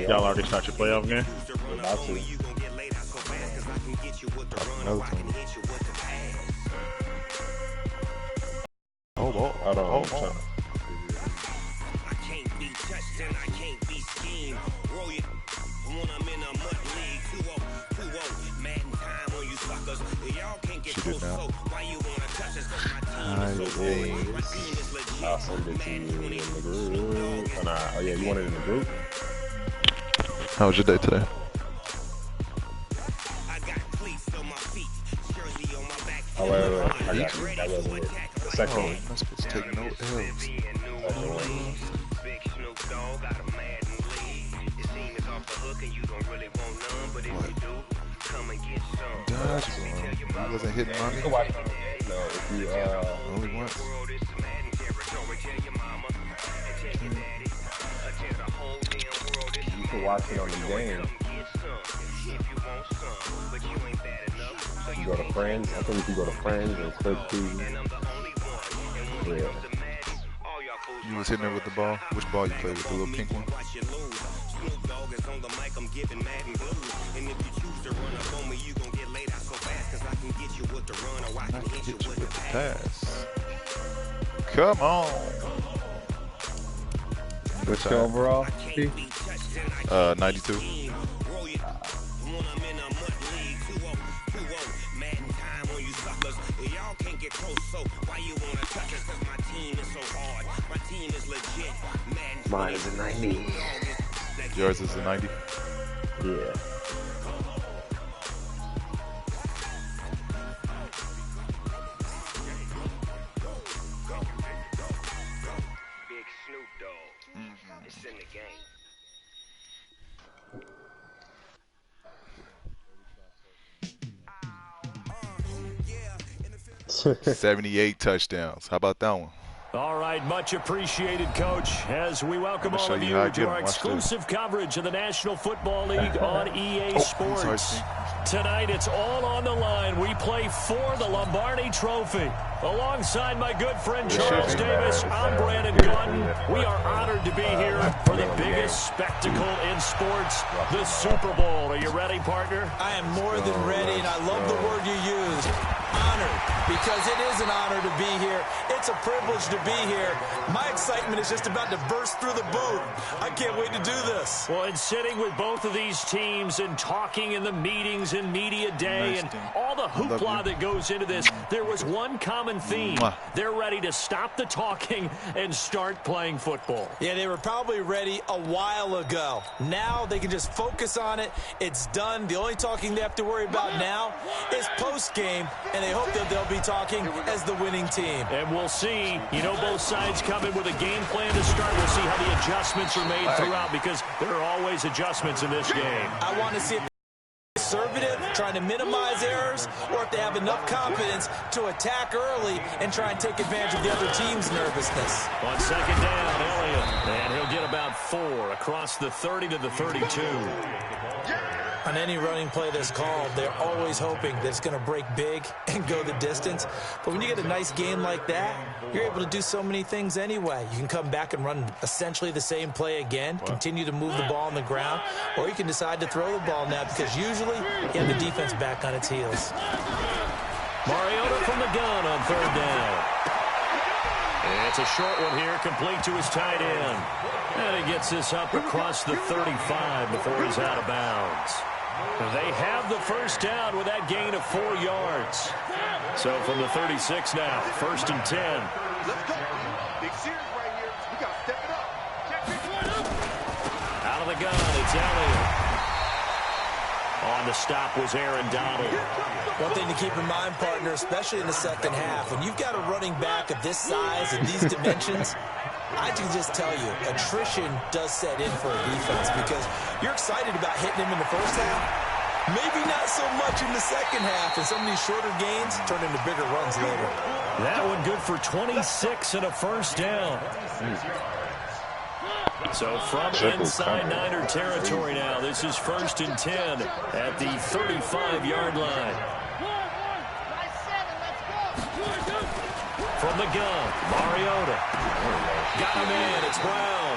Y'all already start your playoff game? About to. Another team. Oh. She did now. I'll send it to you in the group. Oh yeah, you want it in the group? How was your day today? Oh wait. I got you. That wasn't it. The second one. That's supposed to take no L's. Dodgeball. You wasn't hitting money? No, if you Only once. You can watch it on the game. You go to Friends. I think you can go to Friends and click TV. Yeah. You was hitting her with the ball? Which ball you played with? The little pink one? I can hit you with the pass. Come on. What's your overall? 92. Mine is a 90. Yours is a 90? Yeah. It's in the game. 78 touchdowns. How about that one? All right, much appreciated, Coach, as we welcome all of you to our exclusive coverage of the National Football League on EA Sports. Tonight, it's all on the line. We play for the Lombardi Trophy. Alongside my good friend Charles Davis, I'm Brandon Gunn. We are honored to be here for the biggest spectacle in sports, the Super Bowl. Are you ready, partner? I am more than ready, and I love the word you used, honored, because it is an honor to be here. It's a privilege to be here. My excitement is just about to burst through the booth. I can't wait to do this. Well, and sitting with both of these teams and talking in the meetings and media day and all the hoopla that goes into this, there was one common theme. They're ready to stop the talking and start playing football. Yeah, they were probably ready a while ago. Now they can just focus on it. It's done. The only talking they have to worry about now is post-game, and they hope that they'll be talking as the winning team. And we'll see. You know, both sides come in with a game plan to start. We'll see how the adjustments are made throughout, because there are always adjustments in this game. I want to see if they're conservative, trying to minimize errors, or if they have enough confidence to attack early and try and take advantage of the other team's nervousness. On second down, Elliott, and he'll get about 4 across the 30 to the 32. On any running play that's called, they're always hoping that it's going to break big and go the distance. But when you get a nice game like that, you're able to do so many things anyway. You can come back and run essentially the same play again, continue to move the ball on the ground, or you can decide to throw the ball now, because usually you have the defense back on its heels. Mariota from the gun on third down. And it's a short one here, complete to his tight end. And he gets this up across the 35 before he's out of bounds. They have the first down with that gain of 4 yards. So from the 36 now, 1st and 10. Let's go. Big series right here. We got to step it up. Check this one up. Out of the gun, it's Elliott. On the stop was Aaron Donald. One thing to keep in mind, partner, especially in the second half, when you've got a running back of this size and these dimensions, I can just tell you, attrition does set in for a defense, because you're excited about hitting him in the first half. Maybe not so much in the second half, and some of these shorter gains turn into bigger runs later. That one good for 26 and a first down. So from inside Niner territory now, this is 1st and 10 at the 35-yard line. From the gun, Mariota. Got him in, it's Brown.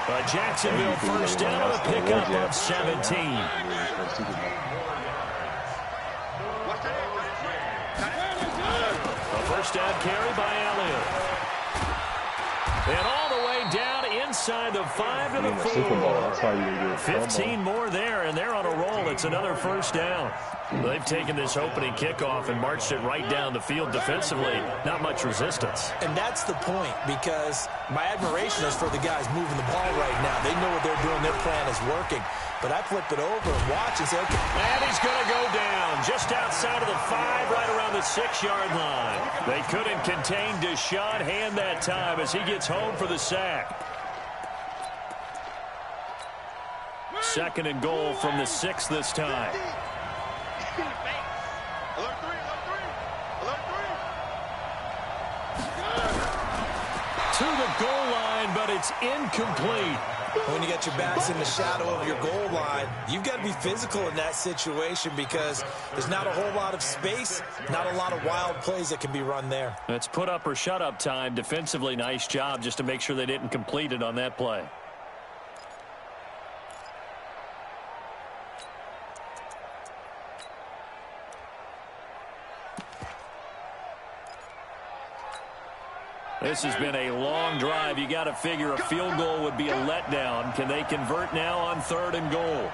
A Jacksonville first down and a pickup of 17. A first down carry by Elliott. And all the way down inside the 5 to the 4. 15 more there, and they're on a roll. It's another first down. They've taken this opening kickoff and marched it right down the field defensively. Not much resistance. And that's the point, because my admiration is for the guys moving the ball right now. They know what they're doing. Their plan is working. But I flip it over and watch and say, okay. And he's going to go down just outside of the 5, right around the 6-yard line. They couldn't contain Deshaun Hand that time as he gets home for the sack. 2nd and goal from the 6 this time. To the goal line, but it's incomplete. When you got your backs in the shadow of your goal line, you've got to be physical in that situation because there's not a whole lot of space, not a lot of wild plays that can be run there. It's put up or shut up time. Defensively, nice job just to make sure they didn't complete it on that play. This has been a long drive. You got to figure a field goal would be a letdown. Can they convert now on 3rd and goal?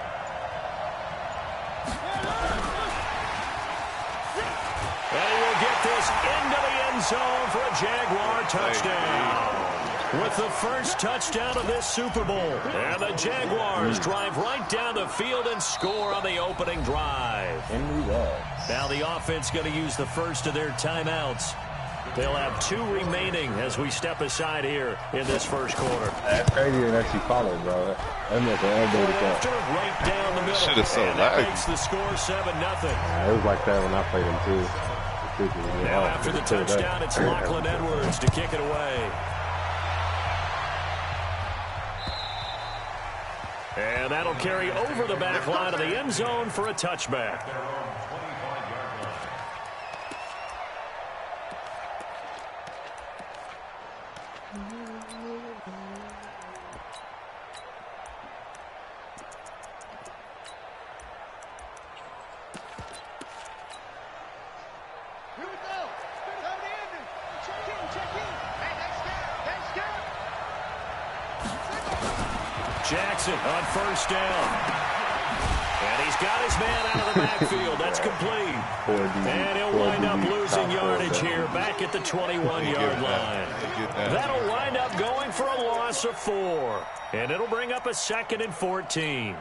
And he will get this into the end zone for a Jaguar touchdown. With the first touchdown of this Super Bowl. And the Jaguars drive right down the field and score on the opening drive. Now the offense going to use the first of their timeouts. They'll have 2 remaining as we step aside here in this first quarter. That's crazy that she followed, bro. I'm like an elbow to that. Right down the middle. Shit is so that makes the score 7-0. It was like that when I played him too. Now after the touchdown, it's Lachlan Edwards to kick it away. And that'll carry over the back line of the end zone for a touchback. Jackson on first down. And he's got his man out of the backfield. That's complete. And he'll wind up losing yardage here back at the 21-yard line. That'll wind up going for a loss of 4. And it'll bring up a 2nd and 14.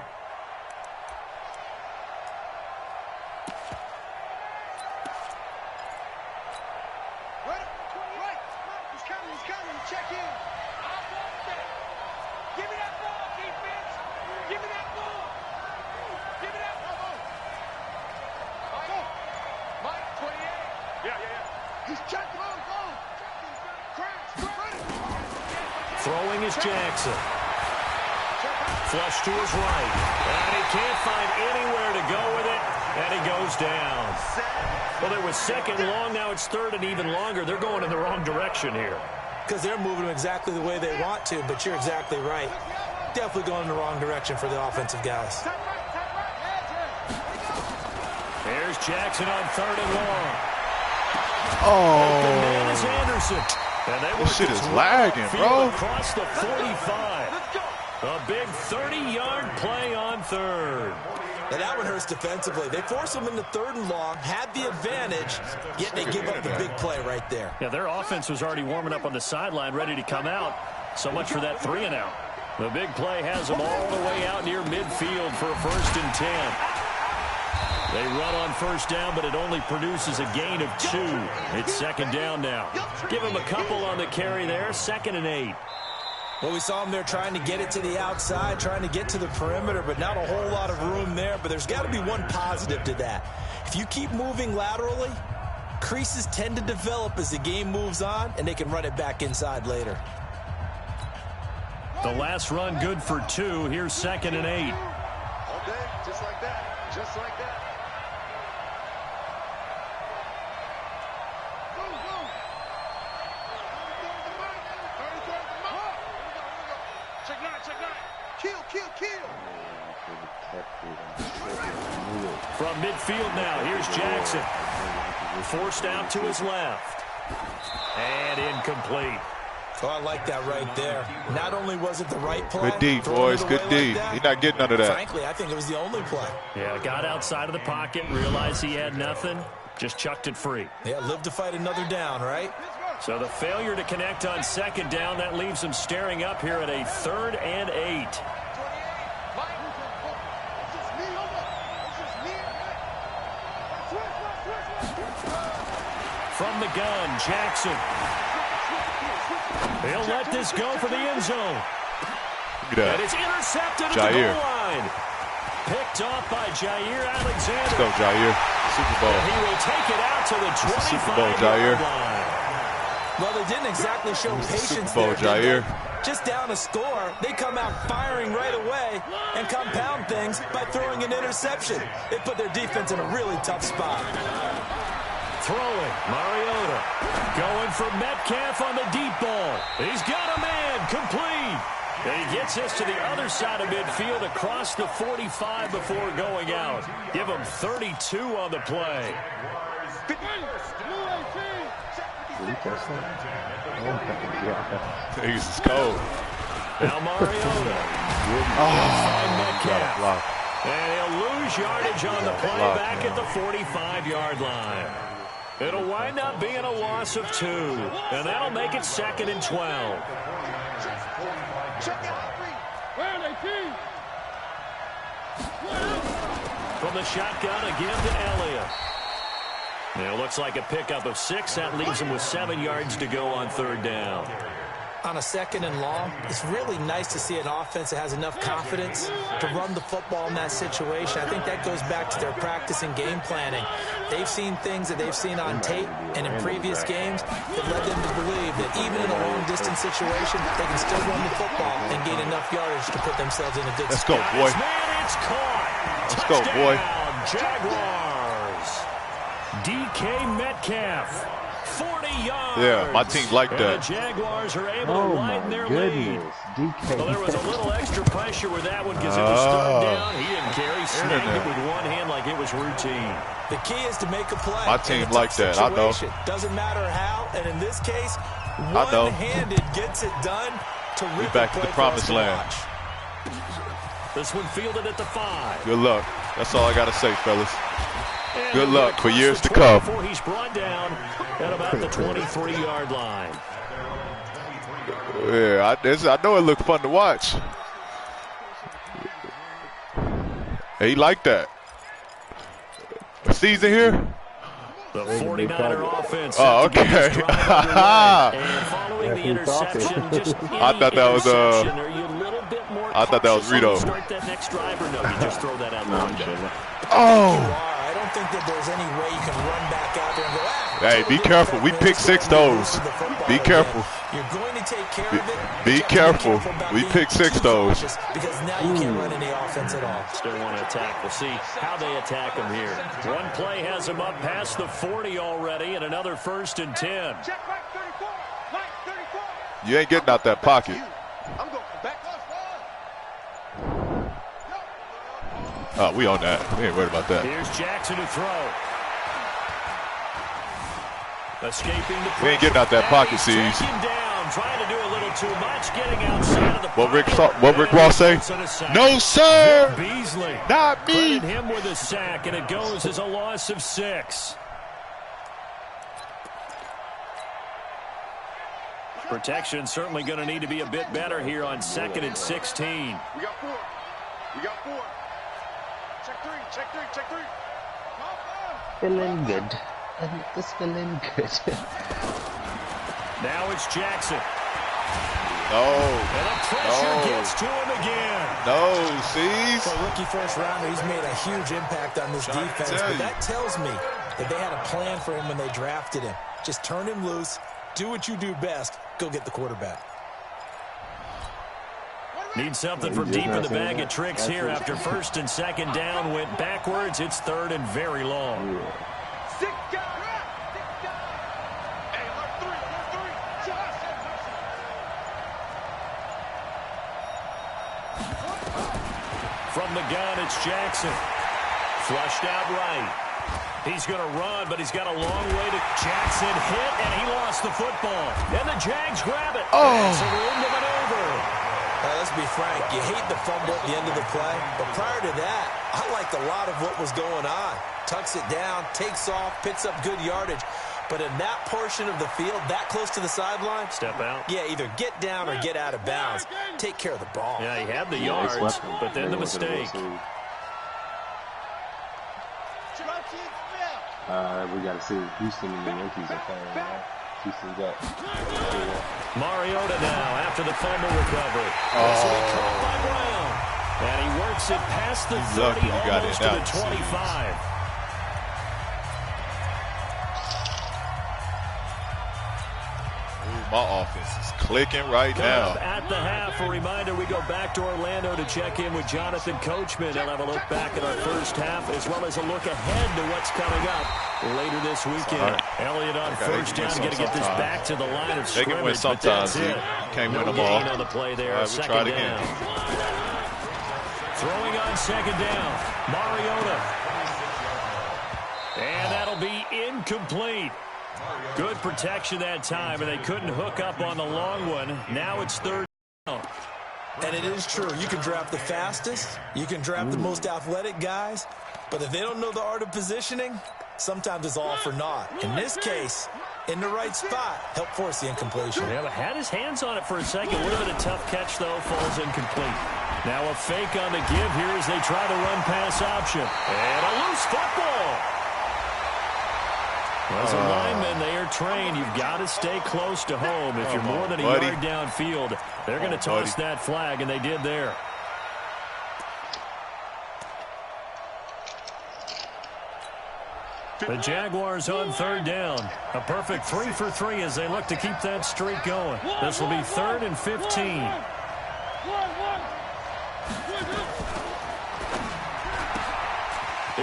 Throwing is Jackson. Flush to his right. And he can't find anywhere to go with it. And he goes down. Well, it was 2nd long. Now it's 3rd and even longer. They're going in the wrong direction here. Because they're moving exactly the way they want to, but you're exactly right. Definitely going in the wrong direction for the offensive guys. Here's Jackson on 3rd and long. Oh. Open man is Anderson. And this shit is lagging, bro. Across the 45. A big 30-yard play on 3rd. And that one hurts defensively. They force them into 3rd and long, had the advantage, yet they give up the big play right there. Yeah, their offense was already warming up on the sideline, ready to come out. So much for that 3 and out. The big play has them all the way out near midfield for a 1st and 10. They run on first down, but it only produces a gain of 2. It's 2nd down now. Give him a couple on the carry there. 2nd and 8. Well, we saw him there trying to get it to the outside, trying to get to the perimeter, but not a whole lot of room there. But there's got to be one positive to that. If you keep moving laterally, creases tend to develop as the game moves on, and they can run it back inside later. The last run good for 2. Here's 2nd and 8. All day, just like that. Just like that. Check From midfield now, here's Jackson. Forced out to his left. And incomplete. Oh, I like that right there. Not only was it the right play. Good D, boys. Good D. Like He's not getting none of that. Frankly, I think it was the only play. Yeah, got outside of the pocket, realized he had nothing, just chucked it free. Yeah, live to fight another down, right? So the failure to connect on second down, that leaves him staring up here at a 3rd and 8. From the gun, Jackson. He'll let this go for the end zone. Look at that. And it's intercepted at Jair. the goal line. Picked off by Jair Alexander. Let's go, Jair. Super Bowl. And he will take it out to the 25-yard line. Well, they didn't exactly show patience Super Bowl, there. Jair. Just down a score, they come out firing right away and compound things by throwing an interception. It put their defense in a really tough spot. Throwing, Mariota. Going for Metcalf on the deep ball. He's got a man, complete. And he gets this to the other side of midfield across the 45 before going out. Give him 32 on the play. He's cold. Now Mariota. Metcalf. And he'll lose yardage on the play back at the 45-yard line. It'll wind up being a loss of 2. And that'll make it 2nd and 12. From the shotgun again to Elliott. Now it looks like a pickup of 6. That leaves him with 7 yards to go on 3rd down. On a 2nd and long, it's really nice to see an offense that has enough confidence to run the football in that situation. I think that goes back to their practice and game planning. They've seen things that they've seen on tape and in previous games that led them to believe that even in a long-distance situation, they can still run the football and gain enough yardage to put themselves in a good Let's spot. go, boy. Man, it's caught. Let's go, boy. Jaguars. DK Metcalf. 40 yards. Yeah, my team like And that. the Jaguars are able to widen their lead. Well, there was a little extra pressure with that one because it was 3rd down. He didn't care. He snagged it with one hand like it was routine. The key is to make a play. My team like that. I know. Doesn't matter how, and in this case, one-handed gets it done. We back to the promised land. This one fielded at the 5. Good luck. That's all I got to say, fellas. And Good luck for years to 20 come. Before he's brought down at about the 23-yard line. Yeah, I know it looked fun to watch. He liked that. A season here? The 49er offense. Oh, okay. And following the interception, just I thought that was are you a little bit more I thought that was cautious when you Rito. Start that next drive, or no? You just throw that out the window. Oh. I don't think that there's any way you can run back out there and go, Hey, be careful. We pick 6 those. Be careful. You're going to take care of it. Be careful. We pick 6 those. Because now you can't run any offense at all. Still want to attack. We'll see how they attack him here. One play has him up past the 40 already, and another 1st and 10. You ain't getting out that pocket. Oh, we on that. We ain't worried about that. Here's Jackson to throw. Escaping the pressure. We ain't getting out that pocket, He's C's. taken down, trying to do a little too much, getting outside of the pocket. What Rick Ross say? No, sir. Beasley. Not me. Credit him with a sack, and it goes as a loss of 6. Protection certainly going to need to be a bit better here on 2nd and 16. We got 4. We got 4. Check 3. Check 3. Check 3. Feeling good. Just feeling good. Now it's Jackson. No. And the pressure gets to him again. No, C's. For a rookie first rounder, he's made a huge impact on this defense. But that tells me that they had a plan for him when they drafted him. Just turn him loose, do what you do best, go get the quarterback. Need something from deep in the bag of tricks here after 1st and 2nd down went backwards. It's 3rd and very long. From the gun, it's Jackson. Flushed out right. He's going to run, but he's got a long way to Jackson hit, and he lost the football. And the Jags grab it. Oh. There's a room to maneuver. Let's be frank. You hate the fumble at the end of the play, but prior to that, I liked a lot of what was going on. Tucks it down, takes off, picks up good yardage. But in that portion of the field, that close to the sideline, step out. Yeah, either get down or get out of bounds. Take care of the ball. Yeah, he had the yards, but then the mistake. We got to see Houston and the Yankees are playing now. Houston's up. Mariota now after the fumble recovery. This will be caught by Brown. And he works it past the 30, almost to the 25. My offense is clicking right now. At the half, a reminder, we go back to Orlando to check in with Jonathan Coachman. They'll have a look back at our first half as well as a look ahead to what's coming up later this weekend. Elliott on first down, going to get this back to the line of scrimmage. They can win sometimes. You can't win them all. On the play there, we'll try it again. Throwing on second down, Mariota. And that'll be incomplete. Good protection that time, and they couldn't hook up on the long one. Now it's third down. And it is true. You can draft the fastest. You can draft the most athletic guys. But if they don't know the art of positioning, sometimes it's all for naught. In this case, in the right spot, help force the incompletion. Yeah, but had his hands on it for a second. Would have been a tough catch, though. Falls incomplete. Now a fake on the give here as they try the run-pass option. And a loose football. As a lineman, they are trained. You've got to stay close to home. If you're more than a yard downfield, they're going to toss that flag, and they did there. The Jaguars on third down. A perfect 3 for 3 as they look to keep that streak going. This will be 3rd and 15.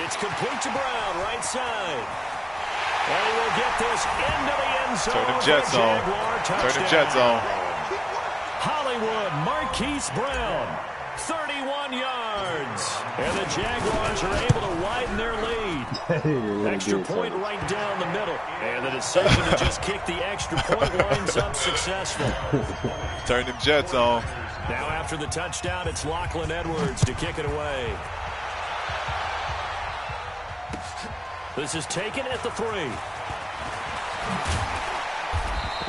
It's complete to Brown, right side. And he will get this into the end zone. Turn the jet zone. Turn the jet zone. Hollywood, Marquise Brown, 31 yards. And the Jaguars are able to widen their lead. Extra point right down the middle. And the decision to just kick the extra point winds up successful. Turn the Jets on. Now after the touchdown, it's Lachlan Edwards to kick it away. This is taken at the 3.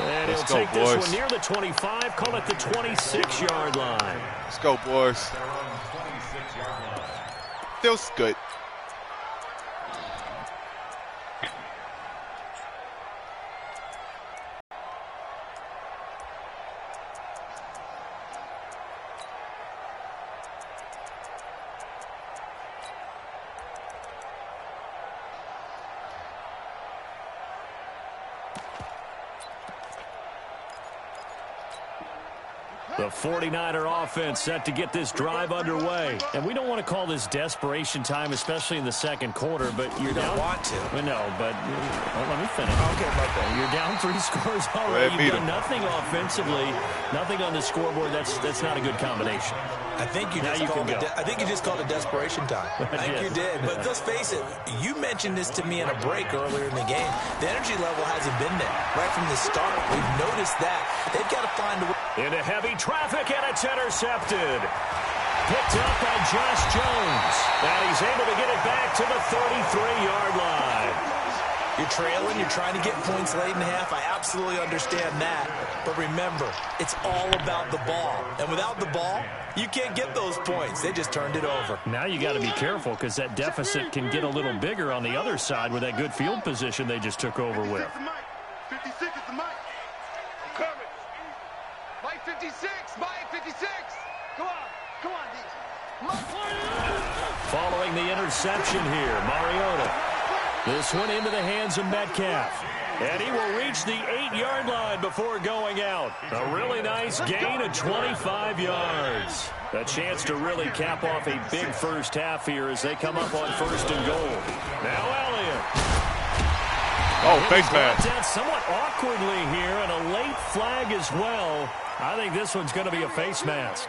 And he'll take this one near the 25, call it the 26-yard line. Let's go, boys. Feels good. The 49er offense set to get this drive underway. And we don't want to call this desperation time, especially in the second quarter, but you're down. Want to. No, but let me finish. Okay, okay. You're down 3 scores already. You've done nothing offensively, nothing on the scoreboard. That's not a good combination. I think you just called it desperation time. I think you did. But let's face it, you mentioned this to me in a break earlier in the game. The energy level hasn't been there right from the start. We've noticed that. They've got to find a way. Into heavy traffic, and it's intercepted. Picked up by Josh Jones. And he's able to get it back to the 33-yard line. You're trailing. You're trying to get points late in the half. I absolutely understand that. But remember, it's all about the ball. And without the ball, you can't get those points. They just turned it over. Now you got to be careful because that deficit can get a little bigger on the other side with that good field position they just took over with. 56 is the mic. I'm coming. Mike 56. Mike 56. Come on. Come on, D. Following the interception here, Mariota. This one into the hands of Metcalf. And he will reach the 8-yard line before going out. A really nice gain of 25 yards. A chance to really cap off a big first half here as they come up on 1st and goal. Now Elliott. Oh, face mask. Down somewhat awkwardly here, and a late flag as well. I think this one's going to be a face mask.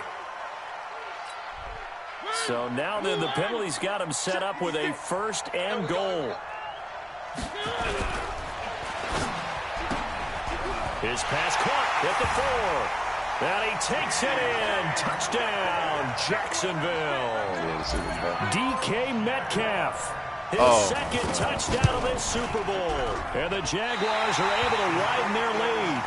So now then the penalty's got him set up with a 1st and goal. His pass caught at the 4. And he takes it in. Touchdown, Jacksonville. DK Metcalf. His second touchdown of this Super Bowl. And the Jaguars are able to widen their lead.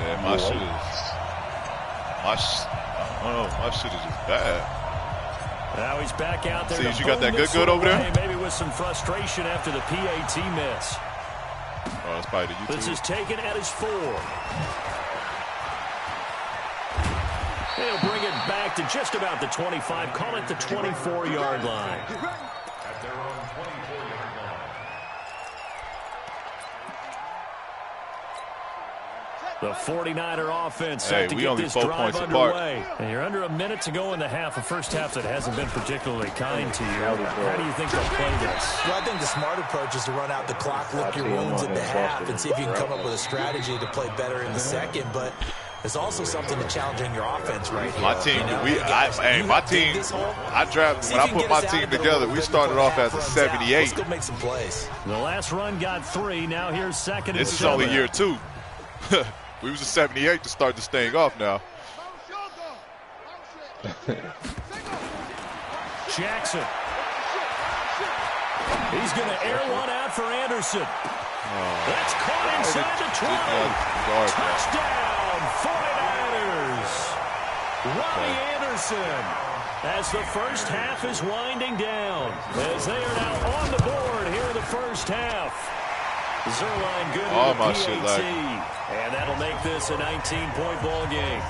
Yeah, my shit is just bad. Now he's back out there. See, you got that good over there? Maybe with some frustration after the PAT miss. Oh, that's probably the YouTube. This is taken at his 4. He'll bring it back to just about the 25. Call it the 24-yard line. At their own 24-yard line. The 49er offense set to get this drive underway. And you're under a minute to go in the half, a first half that hasn't been particularly kind to you. How do you think they'll play this? Well, I think the smart approach is to run out the clock, lick your wounds at the half, and see if you can come up with a strategy to play better in the second. But there's also something to challenging your offense right here. My team, when I put my team together, we started off as a 78. Let's go make some plays. The last run got 3. Now here's 2nd and 7. This is only year 2. We was a 78 to start this thing off now. Jackson. He's going to air one out for Anderson. That's caught inside the 20. Touchdown, 49ers. Robbie Anderson, as the first half is winding down, as they are now on the board here in the first half. Zerline good with the PAT. And that'll make this a 19-point ball game.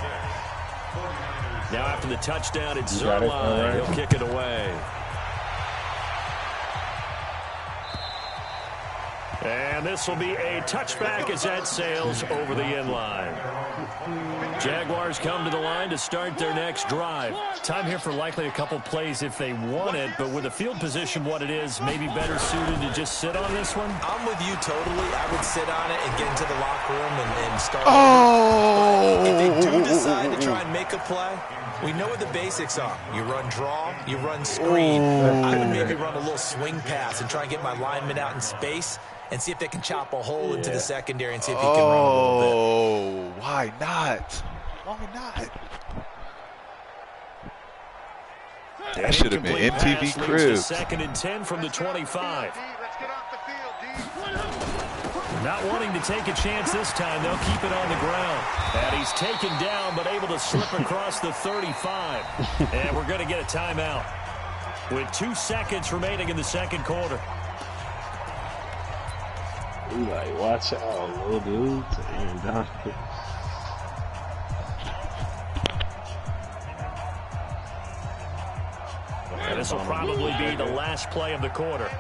Now after the touchdown, it's Zerline. He'll kick it away. And this will be a touchback as that sails over the end line. Jaguars come to the line to start their next drive. Time here for likely a couple plays if they want it, but with the field position what it is, maybe better suited to just sit on this one? I'm with you totally. I would sit on it and get into the locker room and start. If they do decide to try and make a play, we know what the basics are. You run draw, you run screen. I would maybe run a little swing pass and try and get my linemen out in space and see if they can chop a hole into the secondary and see if he can run a little bit. Oh, why not? Why not? That should have been MTV Cribs. 2nd and 10 from the 25. Not wanting to take a chance this time, they'll keep it on the ground. And he's taken down, but able to slip across the 35. And we're going to get a timeout with 2 seconds remaining in the second quarter. You like, watch out, little dude. And this will probably be the last play of the quarter.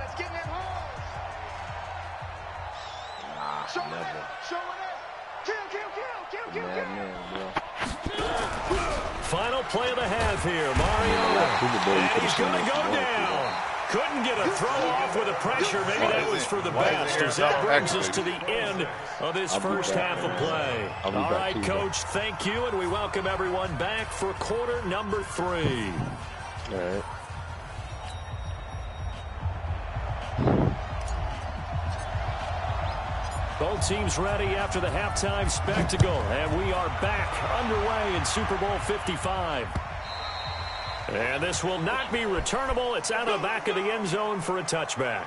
Final play of the half here. Mario. And he's going to go down. Couldn't get a throw off with the pressure. Maybe that was for the best, as that brings us to the end of this first half of play. All right, Coach, thank you, and we welcome everyone back for quarter number 3. All right. Both teams ready after the halftime spectacle, and we are back underway in Super Bowl 55. And this will not be returnable. It's out of the back of the end zone for a touchback.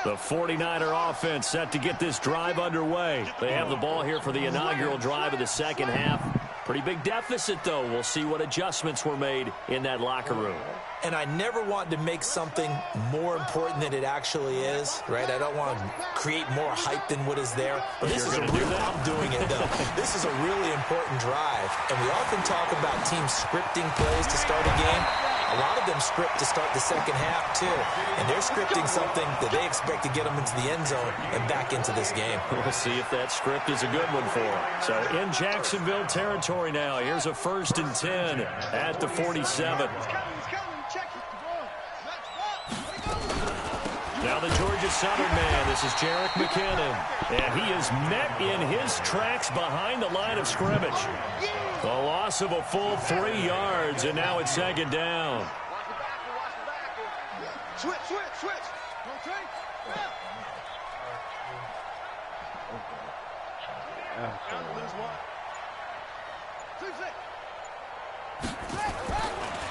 The 49er offense set to get this drive underway. They have the ball here for the inaugural drive of the second half. Pretty big deficit, though. We'll see what adjustments were made in that locker room. And I never want to make something more important than it actually is, right? I don't want to create more hype than what is there. But this is a real, I'm doing it, though. This is a really important drive. And we often talk about teams scripting plays to start a game. A lot of them script to start the second half, too. And they're scripting something that they expect to get them into the end zone and back into this game. We'll see if that script is a good one for them. So in Jacksonville territory now. Here's a 1st and 10 at the 47. Now the Georgia Southern man, this is Jerick McKinnon. And he is met in his tracks behind the line of scrimmage. The loss of a full 3 yards, and now it's 2nd down. Switch.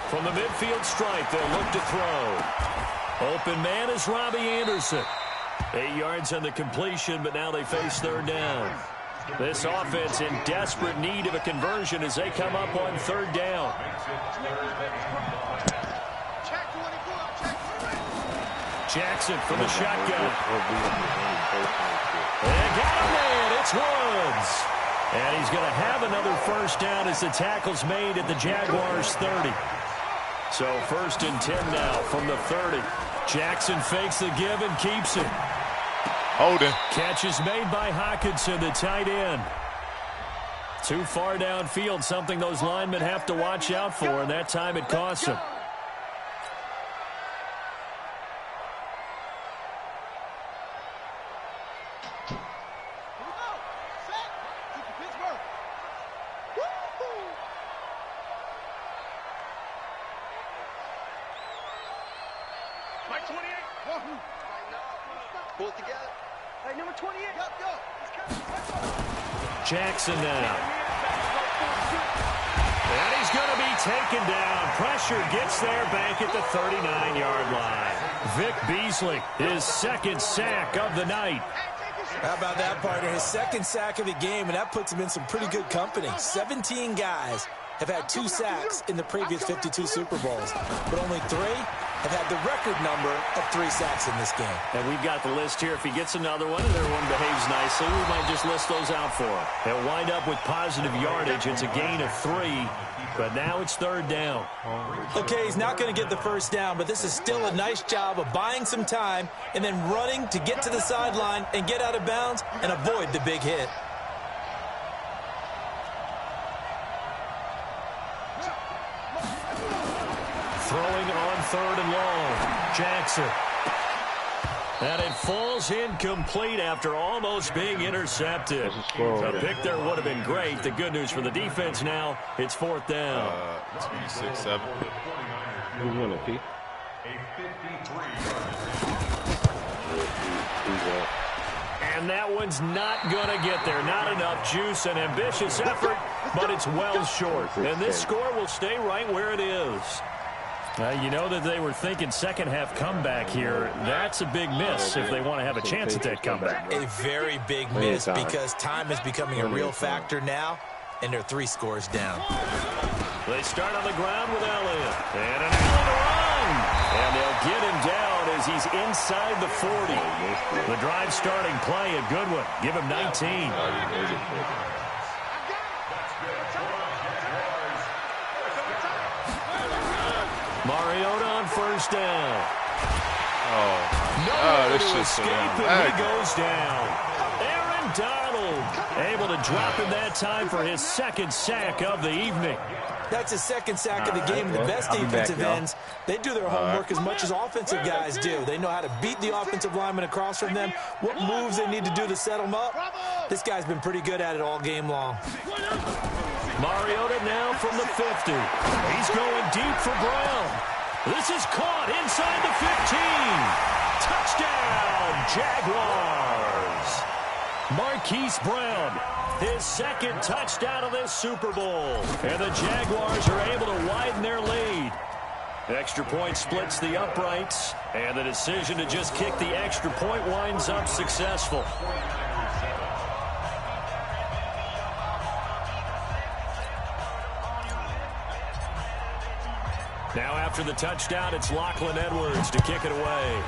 From the midfield stripe, they'll look to throw. Open man is Robbie Anderson. 8 yards on the completion, but now they face 3rd down. This offense in desperate need of a conversion as they come up on 3rd down. Jackson from the shotgun. And got a man. It's Woods. And he's going to have another 1st down as the tackle's made at the Jaguars' 30. So 1st and 10 now from the 30. Jackson fakes the give and keeps it. Holding. Catch is made by Hockenson, the tight end. Too far downfield, something those linemen have to watch out for, and that time it costs them. Jackson now. And he's going to be taken down. Pressure gets there back at the 39-yard line. Vic Beasley, his 2nd sack of the night. How about that, partner? His 2nd sack of the game, and that puts him in some pretty good company. 17 guys have had 2 sacks in the previous 52 Super Bowls, but only 3 have had the record number of 3 sacks in this game. And we've got the list here. If he gets another one and everyone behaves nicely, we might just list those out for him. They'll wind up with positive yardage. It's a gain of 3, but now it's 3rd down. Okay, he's not going to get the 1st down, but this is still a nice job of buying some time and then running to get to the sideline and get out of bounds and avoid the big hit. Throwing on 3rd and long. Jackson. And it falls incomplete after almost being intercepted. A pick there would have been great. The good news for the defense now, it's 4th down. 6-7. Who's going to peak? And that one's not going to get there. Not enough juice. An ambitious effort, but it's well short. And this score will stay right where it is. You know that they were thinking second half comeback here. That's a big miss if they want to have a chance at that comeback. A very big miss because time is becoming a real factor now, and they're 3 scores down. They start on the ground with Elliott. And an Allen run. And they'll get him down as he's inside the 40. The drive starting play, a good one. Give him 19. Mariota on 1st down. No to escape, and he goes down. Aaron Donald able to drop in that time for his 2nd sack of the evening. That's his 2nd sack of the game. The best defensive ends, they do their homework as much as offensive guys do. They know how to beat the offensive lineman across from them, what moves they need to do to set them up. This guy's been pretty good at it all game long. Mariota now from the 50. He's going deep for Brown. This is caught inside the 15. Touchdown, Jaguars. Marquise Brown, his 2nd touchdown of this Super Bowl. And the Jaguars are able to widen their lead. Extra point splits the uprights, and the decision to just kick the extra point winds up successful. Now after the touchdown, it's Lachlan Edwards to kick it away.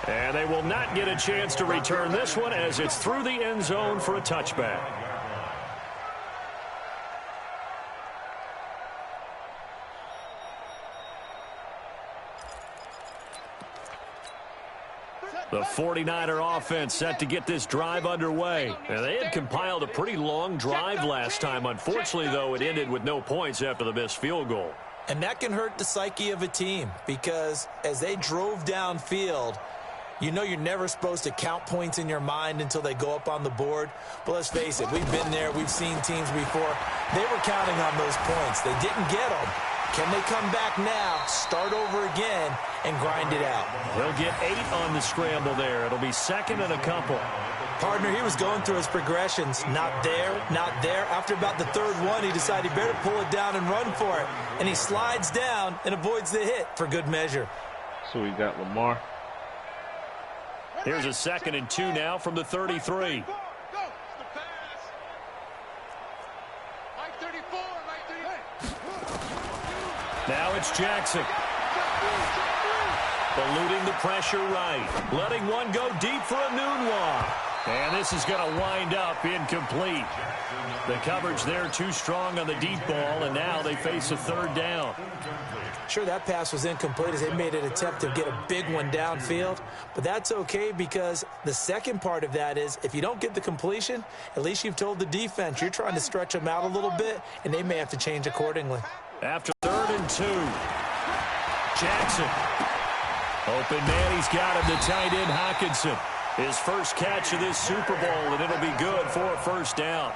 And they will not get a chance to return this one as it's through the end zone for a touchback. The 49er offense set to get this drive underway. And they had compiled a pretty long drive last time. Unfortunately, though, it ended with no points after the missed field goal. And that can hurt the psyche of a team because as they drove downfield, you know you're never supposed to count points in your mind until they go up on the board. But let's face it, we've been there. We've seen teams before. They were counting on those points. They didn't get them. Can they come back now, start over again, and grind it out? He'll get 8 on the scramble there. It'll be second and a couple. Partner, he was going through his progressions. Not there, not there. After about the third one, he decided he better pull it down and run for it. And he slides down and avoids the hit for good measure. So we got Lamar. Here's a 2nd and 2 now from the 33. Now it's Jackson. Eluding the pressure right. Letting one go deep for a Nunwa. And this is going to wind up incomplete. The coverage there too strong on the deep ball, and now they face a 3rd down. Sure, that pass was incomplete as they made an attempt to get a big one downfield. But that's okay because the second part of that is if you don't get the completion, at least you've told the defense you're trying to stretch them out a little bit, and they may have to change accordingly. After 3rd and 2, Jackson. Open man, he's got him, the tight end Hockenson. His first catch of this Super Bowl, and it'll be good for a 1st down.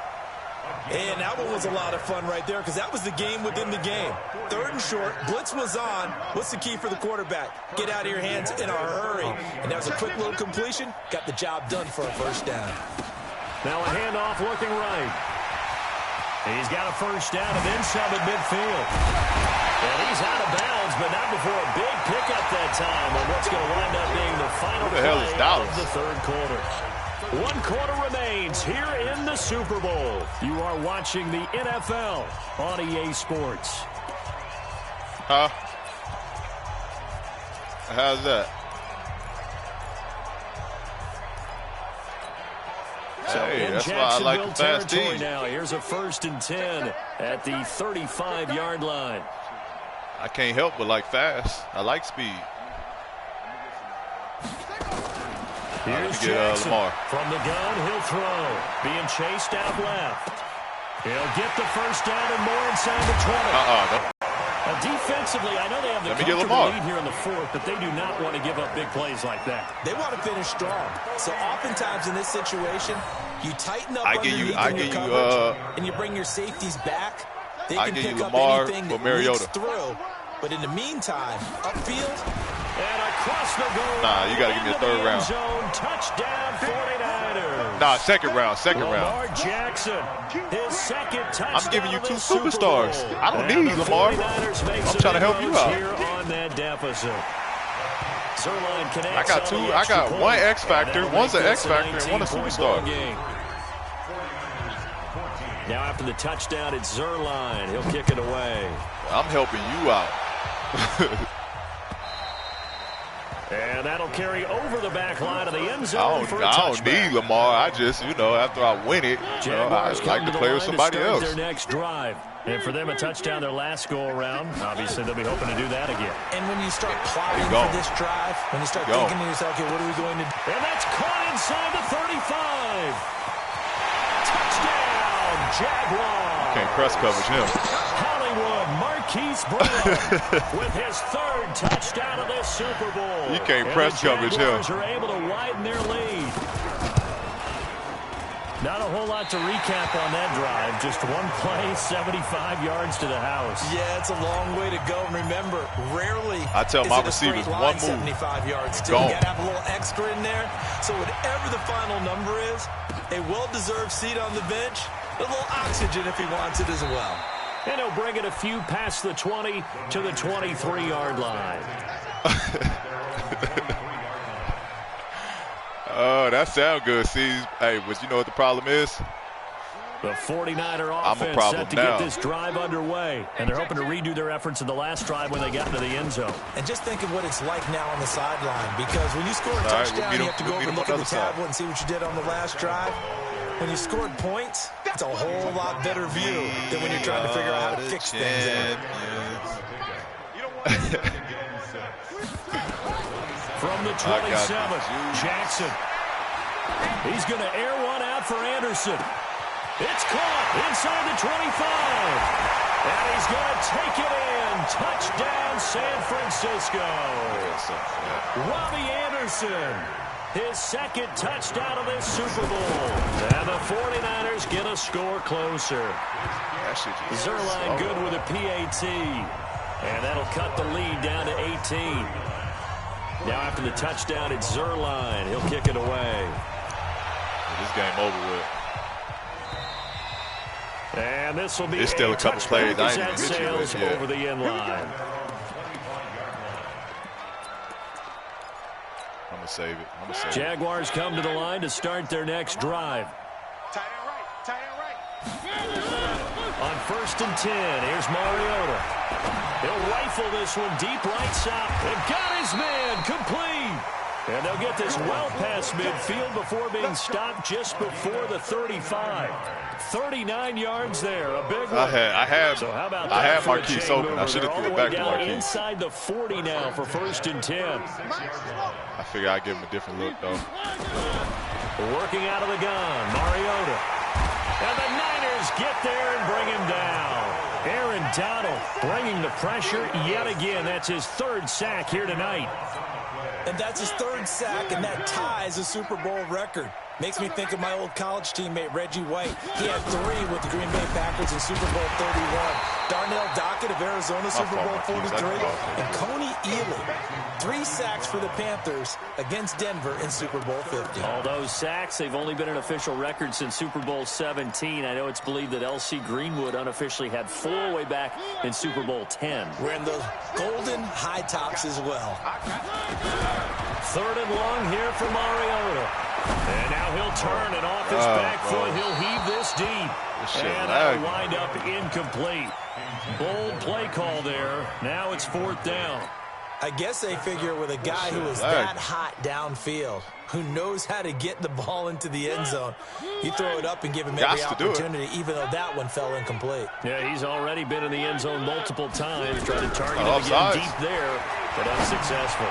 And that one was a lot of fun right there because that was the game within the game. 3rd and short, blitz was on. What's the key for the quarterback? Get out of your hands in a hurry. And that was a quick little completion. Got the job done for a 1st down. Now a handoff looking right. He's got a 1st down and then some at midfield. And he's out of bounds, but not before a big pickup that time on what's going to wind up being the final play of the 3rd quarter. 1 quarter remains here in the Super Bowl. You are watching the NFL on EA Sports. How's that? So hey, that's why I like the fast team. Now here's a 1st and 10 at the 35-yard line. I can't help but like fast. I like speed. Here's Jackson. From the gun, he'll throw. Being chased out left. He'll get the 1st down and more inside the 20. Defensively, I know they have the comfortable lead here in the 4th, but they do not want to give up big plays like that. They want to finish strong. So oftentimes in this situation, you tighten up underneath in your coverage, and you bring your safeties back. They can pick up anything that leaks through. But in the meantime, upfield, and across the goal. Nah, you got to give me a 3rd round. Zone, touchdown 49ers. Nah, second round. Lamar Jackson, his 2nd touchdown. I'm giving you 2 superstars. I don't need Lamar. I'm trying to help you out. Here on that deficit. Zerline I got 2. I got 1 X Factor. One's an X Factor and 1 a superstar. Now after the touchdown, it's Zerline. He'll kick it away. I'm helping you out. And that'll carry over the back line of the end zone. I don't need Lamar. I just, after I win it, I like to play with somebody else. Their next drive. And for them, a touchdown their last go-around. Obviously, they'll be hoping to do that again. And when you start plotting for this drive, when you start thinking to yourself, okay, what are we going to do? And that's caught inside the 35. Touchdown, Jaguars. Can't press coverage him. Hollywood, Marquise Brown with his 3rd touchdown of this Super Bowl. You can't press coverage him. The Jaguars are able to widen their lead. Not a whole lot to recap on that drive. Just 1 play, 75 yards to the house. Yeah, it's a long way to go. And remember, rarely I tell my receivers, 1 move. 75 yards too. You got to have a little extra in there. So whatever the final number is, a well-deserved seat on the bench, a little oxygen if he wants it as well. And he'll bring it a few past the 20 to the 23-yard line. Oh, that sounds good, see. Hey, but you know what the problem is? The 49er offense set to get this drive underway. And they're hoping to redo their efforts in the last drive when they got into the end zone. And just think of what it's like now on the sideline. Because when you score a touchdown, you have to go over and look at the tablet and see what you did on the last drive. When you scored points, it's a whole lot better view than when you're trying to figure out how to fix things. From the 27. Jackson. He's going to air one out for Anderson. It's caught inside the 25. And he's going to take it in. Touchdown, San Francisco. Robbie Anderson, his second touchdown of this Super Bowl. And the 49ers get a score closer. Zerline good with a PAT. And that'll cut the lead down to 18. Now after the touchdown, it's Zerline. He'll kick it away. This game over with. And this will be it's still a couple plays. I ain't even Sales over the end line. I'm going to save it. Jaguars come to the line to start their next drive. Tight end right. On 1st and 10, here's Mariota. He'll rifle this one deep right side. And got his man complete. And they'll get this well past midfield before being stopped just before the 35. 39 yards there, a big one. I have Marquise open. I should have threw it back to Marquise. Inside the 40 now for 1st and 10. I figure I'd give him a different look, though. Working out of the gun, Mariota. And the Niners get there and bring him down. Aaron Donald bringing the pressure yet again. That's his 3rd sack here tonight. And that's his 3rd sack, and that ties a Super Bowl record. Makes me think of my old college teammate, Reggie White. He had 3 with the Green Bay Packers in Super Bowl 31. Darnell Dockett of Arizona, Super Bowl 43. And Coney Ealy, 3 sacks for the Panthers against Denver in Super Bowl 50. All those sacks, they've only been an official record since Super Bowl 17. I know it's believed that L.C. Greenwood unofficially had 4 way back in Super Bowl 10. Wearing those golden high tops as well. 3rd and long here for Mariota. And now he'll turn and off his back foot. He'll heave this deep. And that'll wind up incomplete. Bold play call there. Now it's 4th down. I guess they figure with a guy who is that hot downfield, who knows how to get the ball into the end zone, you throw it up and give him every opportunity, even though that one fell incomplete. Yeah, he's already been in the end zone multiple times, trying to target him again deep there, but unsuccessful.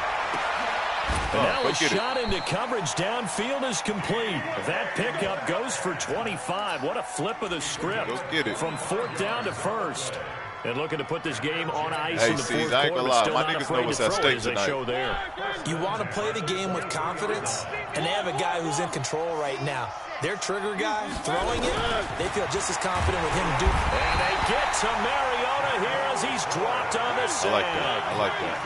And now a shot into coverage downfield is complete. That pickup goes for 25. What a flip of the script from 4th down to 1st. And looking to put this game on ice in the 4th quarter, but still not afraid to throw it as they show there. You want to play the game with confidence, and they have a guy who's in control right now. Their trigger guy, throwing it, they feel just as confident with him doing it. And they get to Mariota here as he's dropped on the sand. I like that.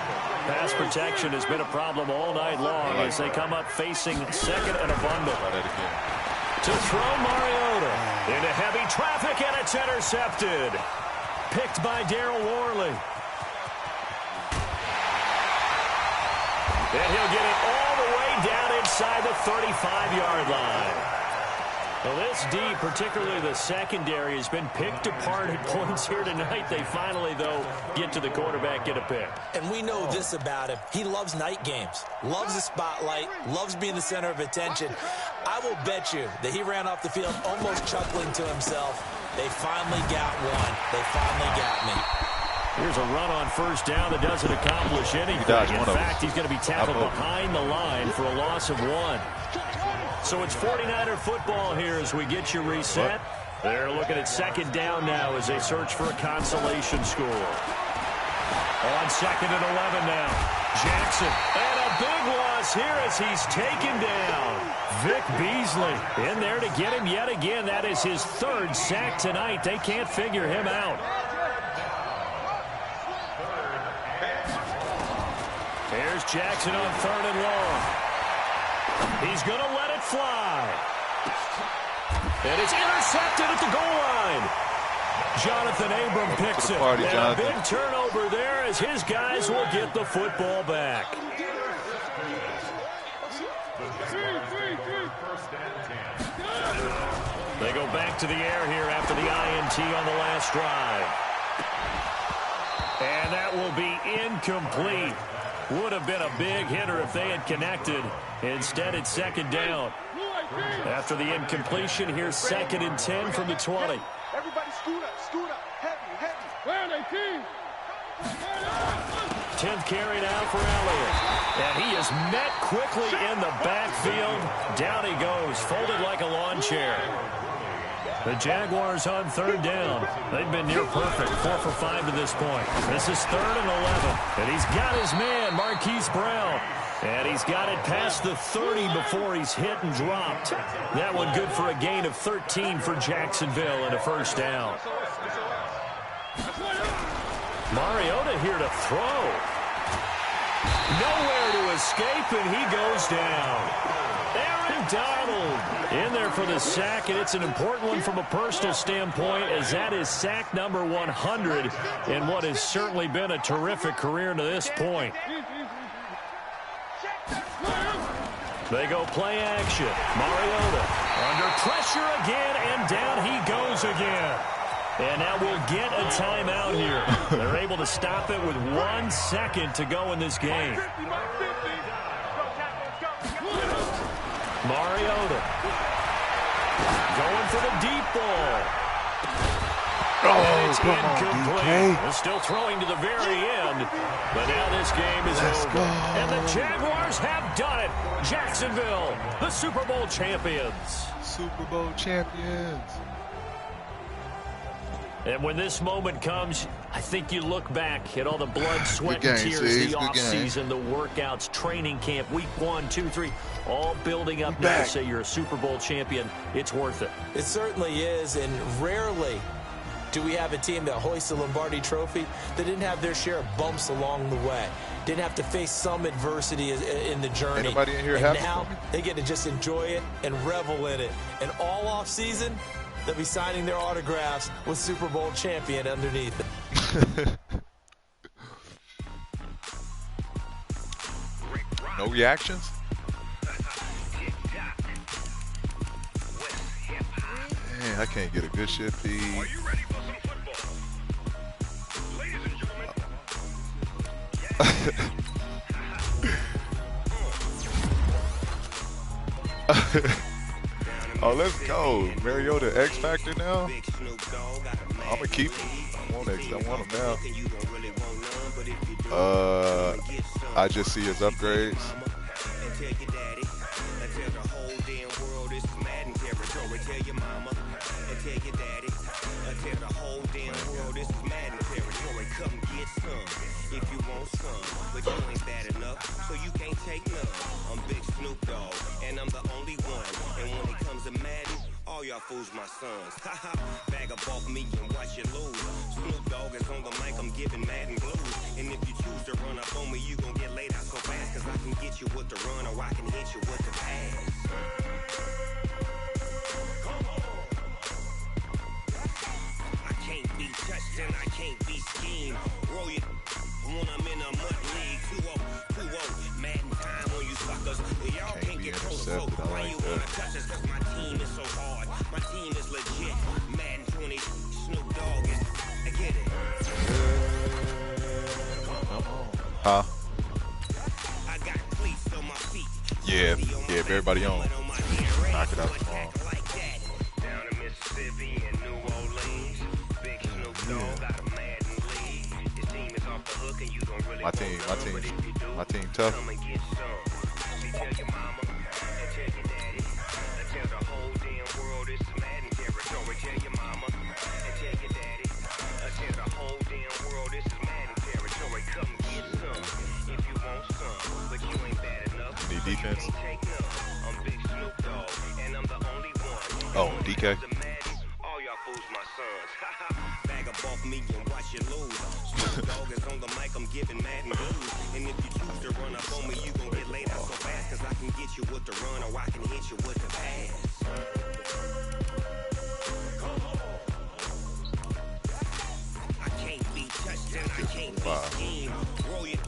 Pass protection has been a problem all night long as they come up facing 2nd and a bundle. To throw Mariota into heavy traffic, and it's intercepted. Picked by Darryl Worley. And he'll get it all the way down inside the 35-yard line. Well, this D, particularly the secondary, has been picked apart at points here tonight. They finally, though, get to the quarterback, get a pick. And we know this about him. He loves night games, loves the spotlight, loves being the center of attention. I will bet you that he ran off the field almost chuckling to himself. They finally got one. They finally got me. Here's a run on 1st down that doesn't accomplish anything. In fact, he's going to be tackled behind the line for a loss of 1. So it's 49er football here as we get you reset. They're looking at 2nd down now as they search for a consolation score. On 2nd and 11 now. Jackson. And a big loss here as he's taken down. Vic Beasley in there to get him yet again. That is his 3rd sack tonight. They can't figure him out. Here's Jackson on 3rd and long. He's going to let it fly. And it's intercepted at the goal line. Jonathan Abram picks it. And a big turnover there as his guys will get the football back. They go back to the air here after the INT on the last drive. And that will be incomplete. Would have been a big hitter if they had connected. Instead, it's 2nd down. After the incompletion, here's 2nd and 10 from the 20. Everybody scoot up, heavy. Where are they, team? 10th carry now for Elliott. And he is met quickly in the backfield. Down he goes, folded like a lawn chair. The Jaguars on third down. They've been near perfect, 4 for 5 to this point. This is 3rd and 11. And he's got his man, Marquise Brown. And he's got it past the 30 before he's hit and dropped. That one good for a gain of 13 for Jacksonville and a first down. Mariota here to throw. Nowhere to escape, and he goes down. Aaron Donald in there for the sack, and it's an important one from a personal standpoint, as that is sack number 100 in what has certainly been a terrific career to this point. They go play action. Mariota under pressure again, and down he goes again. And now we'll get a timeout here. They're able to stop it with 1 second to go in this game. Mariota going for the deep ball. Oh, come on, DK. Still throwing to the very end, but now this game is over. And the Jaguars have done it. Jacksonville, the Super Bowl champions. Super Bowl champions. And when this moment comes, I think you look back at all the blood, sweat, and tears, the offseason, the workouts, training camp, week 1, 2, 3, all building up now to say you're a Super Bowl champion. It's worth it. It certainly is, and rarely do we have a team that hoists the Lombardi Trophy that didn't have their share of bumps along the way, didn't have to face some adversity in the journey. Anybody in here and happy now for me? they get to just enjoy it and revel in it. And all off season, they'll be signing their autographs with Super Bowl champion underneath it. No reactions? Man, I can't get a good shit feed. Are you ready for some football? Ladies and gentlemen. Oh, let's go. Mariota X Factor now? I'm going to keep him. I want him now. I just see his upgrades. If you want some, but you ain't bad enough, so you can't take none. I'm Big Snoop Dogg, and I'm the only one. And when it comes to Madden, all y'all fools my sons. Haha, bag up off me and watch you lose. Snoop Dogg is on the mic, I'm giving Madden blues. And if you choose to run up on me, you gon' get laid out so fast, cause I can get you with the run or I can hit you with the pass. I can't be touched and I can't be schemed. Roll it when I'm in a mud league. 2-0, Madden time on you suckers. Y'all can't get close, so why you wanna touch us? Cause my team is so hard. My team is legit. Madden 20, Snoop Dogg is, I get it. Huh? I got cleats on my feet. Yeah, everybody on. Knock it out the ball. Down in Mississippi and New Orleans, Big Snoop Dogg got a Madden league. His team is off the hook and you don't really My team tough. come and get some. See, tell your mama and tell your daddy. And tell the whole damn world it's Madden territory. Tell your mama and tell your daddy. And tell the whole damn world this is Madden territory. Come get some if you want some, but you ain't bad enough. You need defense? You can't take none. I'm Big Snoop Dogg and I'm the only one. Oh, DK. All y'all fools my sons. Bag up off me and watch you lose. Snoop Dogg is on the mic, I'm giving Madden blues. And if you choose to run up on me, you gon' get laid out so fast, cause I can get you with the run or I can hit you with the pass. I can't be touched and I can't be schemed. Roll it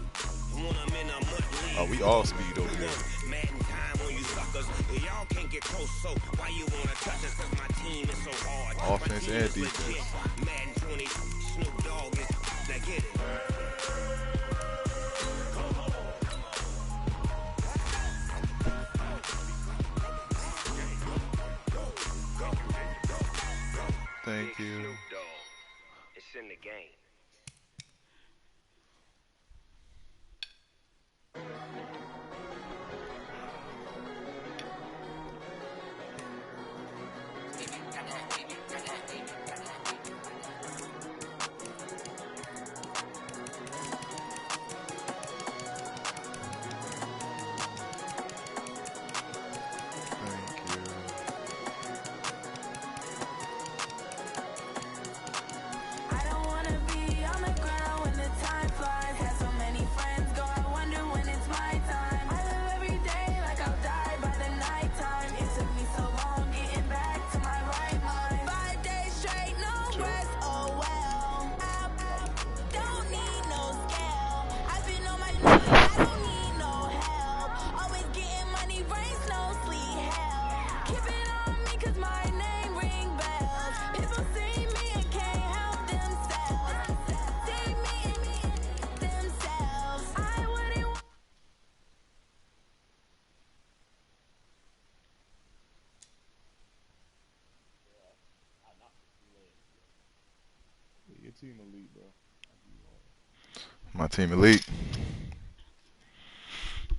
when I'm in a mud league. Oh, we all speed over here. Madden time on you suckers. Y'all can't get close, so why you wanna touch us? Cause my team is so hard. Offense and defense. Madden 20, Snoop Dogg is, now get it. Thank you. Snoop Dogg, it's in the game. My team elite.